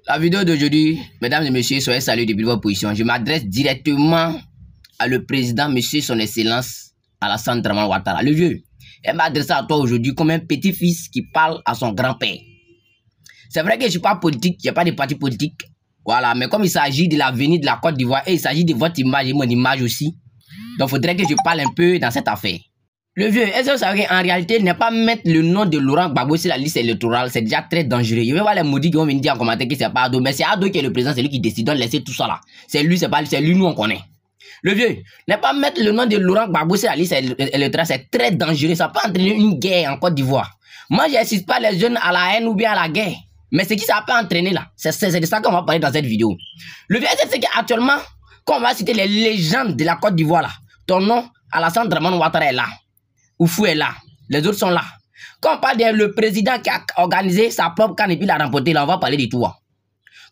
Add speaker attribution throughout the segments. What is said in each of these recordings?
Speaker 1: La vidéo d'aujourd'hui, mesdames et messieurs, soyez salués depuis votre position. Je m'adresse directement à le président, monsieur son excellence, Alassane Dramane Ouattara, le vieux. Elle m'a adressé à toi aujourd'hui comme un petit-fils qui parle à son grand-père. C'est vrai que je ne suis pas politique, il n'y a pas de parti politique. Voilà, mais comme il s'agit de l'avenir de la Côte d'Ivoire et il s'agit de votre image et mon image aussi, donc il faudrait que je parle un peu dans cette affaire. Le vieux, est-ce que vous savez qu'en réalité, ne pas mettre le nom de Laurent Gbagbo sur la liste électorale, c'est déjà très dangereux. Je vais voir les maudits qui vont venir dire en commentaire que c'est pas Ado, mais c'est Ado qui est le président, c'est lui qui décide, donc laissez tout ça là. C'est lui, c'est lui, nous on connaît. Le vieux, ne pas mettre le nom de Laurent Gbagbo sur la liste électorale, c'est très dangereux, ça peut entraîner une guerre en Côte d'Ivoire. Moi, je n'incite pas les jeunes à la haine ou bien à la guerre, mais ce qui ça peut entraîner là, c'est de ça qu'on va parler dans cette vidéo. Le vieux, c'est qu'actuellement, quand on va citer les légendes de la Côte d'Ivoire là, ton nom, Alassane Dramane Ouattara est là. Oufou est là, les autres sont là. Quand on parle de le président qui a organisé sa propre canne et puis l'a remporté, là, on va parler de toi.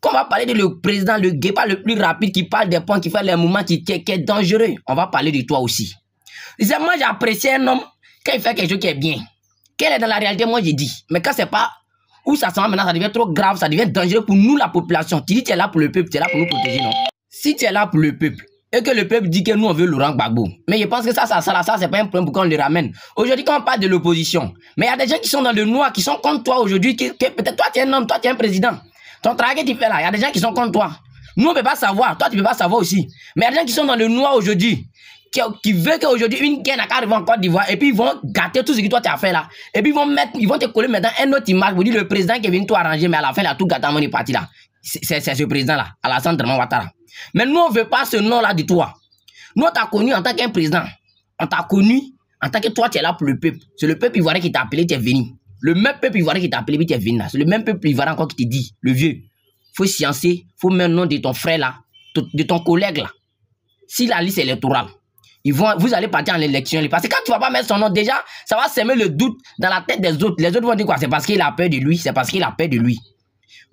Speaker 1: Quand on va parler de le président, le guépard le plus rapide qui parle des points, qui fait les mouvements qui est dangereux, on va parler de toi aussi. Moi, j'apprécie un homme quand il fait quelque chose qui est bien. Quelle est dans la réalité, moi, j'ai dit. Mais quand c'est pas où ça s'en va maintenant, ça devient trop grave, ça devient dangereux pour nous, la population. Tu dis que tu es là pour le peuple, tu es là pour nous protéger, non? Si tu es là pour le peuple, et que le peuple dit que nous, on veut Laurent Gbagbo. Mais je pense que ça c'est pas un problème pour qu'on le ramène. Aujourd'hui, quand on parle de l'opposition, mais il y a des gens qui sont dans le noir, qui sont contre toi aujourd'hui, que peut-être toi, tu es un homme, toi, tu es un président. Ton travail que tu fais là, il y a des gens qui sont contre toi. Nous, on ne peut pas savoir, toi, tu ne peux pas savoir aussi. Mais il y a des gens qui sont dans le noir aujourd'hui, qui veulent qu'aujourd'hui, une guerre n'a qu'à arriver en Côte d'Ivoire, et puis ils vont gâter tout ce que toi, tu as fait là. Et puis ils vont te coller maintenant une autre image, vous dire le président qui est venu tout arranger, mais à la fin, il a tout gâté avant de partir là. C'est ce président-là, Alassane Dramane Ouattara. Mais nous, on ne veut pas ce nom-là de toi. Nous, on t'a connu en tant qu'un président. On t'a connu en tant que toi, tu es là pour le peuple. C'est le peuple ivoirien qui t'a appelé, tu es venu. Le même peuple ivoirien qui t'a appelé, puis tu es venu là. C'est le même peuple ivoirien encore qui te dit, le vieux, il faut sciencer, il faut mettre le nom de ton frère là, de ton collègue là. Si la liste électorale, vous allez partir en élection. Parce que quand tu ne vas pas mettre son nom, déjà, ça va semer le doute dans la tête des autres. Les autres vont dire quoi? C'est parce qu'il a peur de lui, c'est parce qu'il a peur de lui.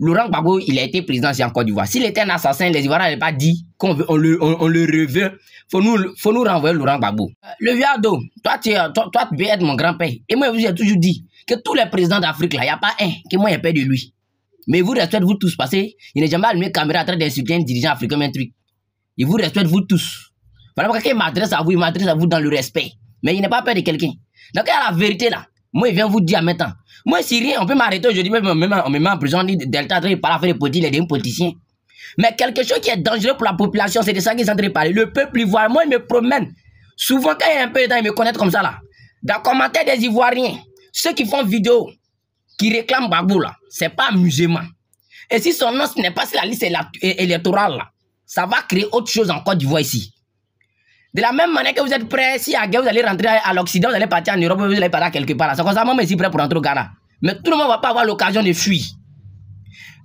Speaker 1: Laurent Gbagbo, il a été président en Côte d'Ivoire. S'il était un assassin, les Ivoiriens n'avaient pas dit qu'on le reveut. Faut nous renvoyer Laurent Gbagbo. Le vieux Ado, toi, tu peux être mon grand-père. Et moi, je vous ai toujours dit que tous les présidents d'Afrique, là, il n'y a pas un que moi, j'ai peur de lui. Mais vous respectez vous tous, parce qu'il n'est jamais allumé une caméra en train d'insulter un dirigeant africain, un truc. Il vous respecte vous tous. Voilà pourquoi quand il m'adresse à vous, il m'adresse à vous dans le respect. Mais il n'est pas peur de quelqu'un. Donc, il y a la vérité là. Moi, il vient vous dire maintenant. Moi, si rien, on peut m'arrêter aujourd'hui, même on me met en prison, on dit Delta, il parle à faire des politiques, il est un politicien. Mais quelque chose qui est dangereux pour la population, c'est de ça qu'ils sont en train de parler. Le peuple ivoirien, moi, il me promène. Souvent, quand il y a un peu de temps, ils me connaissent comme ça, là. Dans les commentaires des Ivoiriens, ceux qui font vidéo, qui réclament Gbagbo, là, c'est pas amusement. Et si son nom ce n'est pas sur la liste électorale, là, ça va créer autre chose en Côte d'Ivoire ici. De la même manière que vous êtes prêts, si à guerre, vous allez rentrer à l'Occident, vous allez partir en Europe, vous allez partir quelque part. C'est comme ça, moi, je suis prêt pour rentrer au Ghana. Mais tout le monde ne va pas avoir l'occasion de fuir.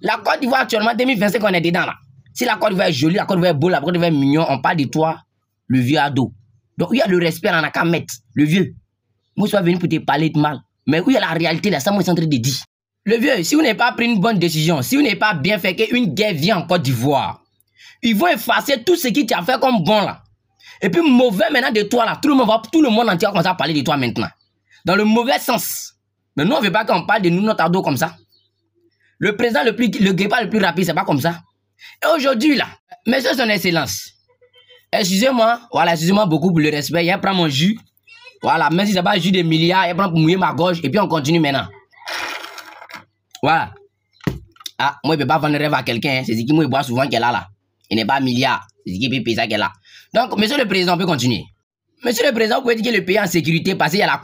Speaker 1: La Côte d'Ivoire, actuellement, 2025, on est dedans là. Si la Côte d'Ivoire est jolie, la Côte d'Ivoire est beau, la Côte d'Ivoire est mignon, on parle de toi, le vieux Ado. Donc, il y a le respect, on n'a qu'à mettre, le vieux. Moi, je suis venu pour te parler de mal. Mais où il y a la réalité là, ça, moi, je suis en train de dire. Le vieux, si vous n'avez pas pris une bonne décision, si vous n'avez pas bien fait qu'une guerre vient en Côte d'Ivoire, ils vont effacer tout ce qui t'a fait comme bon là. Et puis mauvais maintenant de toi là, tout le monde entier va commencer à parler de toi maintenant. Dans le mauvais sens. Mais nous on ne veut pas qu'on parle de nous, notre Ado comme ça. Le président le guépard le plus rapide, c'est pas comme ça. Et aujourd'hui là, monsieur son excellence, excusez-moi, voilà, excusez-moi beaucoup pour le respect, il prend mon jus. Voilà, même si c'est pas un jus de milliards, il prend pour mouiller ma gorge et puis on continue maintenant. Voilà. Ah, moi je ne peux pas vendre rêve à quelqu'un, c'est ce qui me boit souvent qu'elle a là. Il n'est pas milliard, c'est ce qui peut payer ça qu'elle a. Donc, monsieur le président, on peut continuer. Monsieur le président, vous pouvez dire que le pays est en sécurité parce qu'il y a les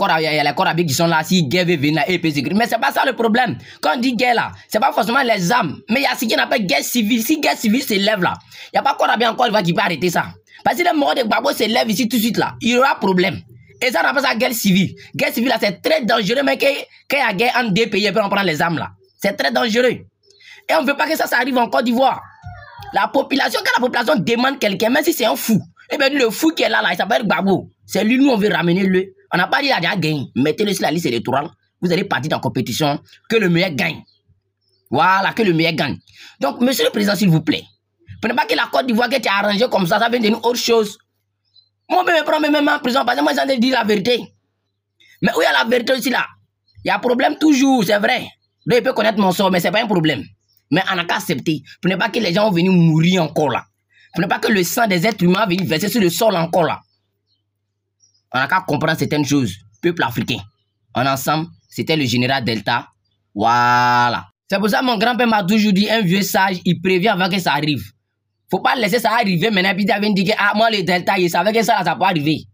Speaker 1: corps arabes qui sont là, si guerre veut venir là, et peut sécurité. Mais c'est pas ça le problème. Quand on dit guerre là, c'est pas forcément les armes, mais il y a ce qu'on appelle guerre civile. Si guerre civile s'élève là, il n'y a pas corps arabe encore qui peut arrêter ça. Parce que si le mort de Gbagbo s'élève ici tout de suite là, il y aura problème. Et ça, on appelle ça guerre civile. Guerre civile là, c'est très dangereux, mais quand il y a guerre entre deux pays, on peut en prendre les armes là. C'est très dangereux. Et on ne veut pas que ça arrive en Côte d'Ivoire. La population, quand la population demande quelqu'un, même si c'est un fou, eh bien le fou qui est là, il s'appelle Gbagbo. C'est lui, nous, on veut ramener le. On n'a pas dit qu'il a déjà gagné. Mettez-le sur la liste électorale. Vous allez partir dans la compétition. Que le meilleur gagne. Voilà, que le meilleur gagne. Donc, monsieur le président, s'il vous plaît, prenez pas que la Côte d'Ivoire qui est arrangée comme ça vient de nous autre chose. Moi, je me prends même en prison parce que moi, j'ai envie de dire la vérité. Mais où il y a la vérité aussi là? Il y a un problème toujours, c'est vrai. Là, il peut connaître mon sort, mais ce n'est pas un problème. Mais on n'a qu'à accepter. Pour ne pas que les gens vont venir mourir encore là. Pour ne pas que le sang des êtres humains vienne verser sur le sol encore là. On n'a qu'à comprendre certaines choses. Peuple africain. En ensemble, c'était le général Delta. Voilà. C'est pour ça que mon grand-père m'a toujours dit, un vieux sage, il prévient avant que ça arrive. Faut pas laisser ça arriver maintenant. Puis il vient dire que, ah, moi, le Delta, il savait que ça peut arriver.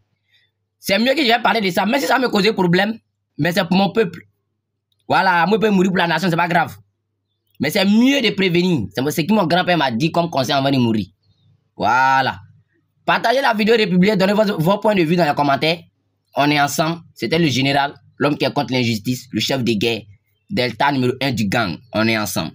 Speaker 1: C'est mieux que je vais parler de ça. Même si ça me causait problème, mais c'est pour mon peuple. Voilà, moi, je peux mourir pour la nation, c'est pas grave. Mais c'est mieux de prévenir. C'est ce que mon grand-père m'a dit comme conseil avant de mourir. Voilà. Partagez la vidéo, republiez, donnez vos points de vue dans les commentaires. On est ensemble. C'était le général, l'homme qui est contre l'injustice, le chef de guerre, Delta numéro 1 du gang. On est ensemble.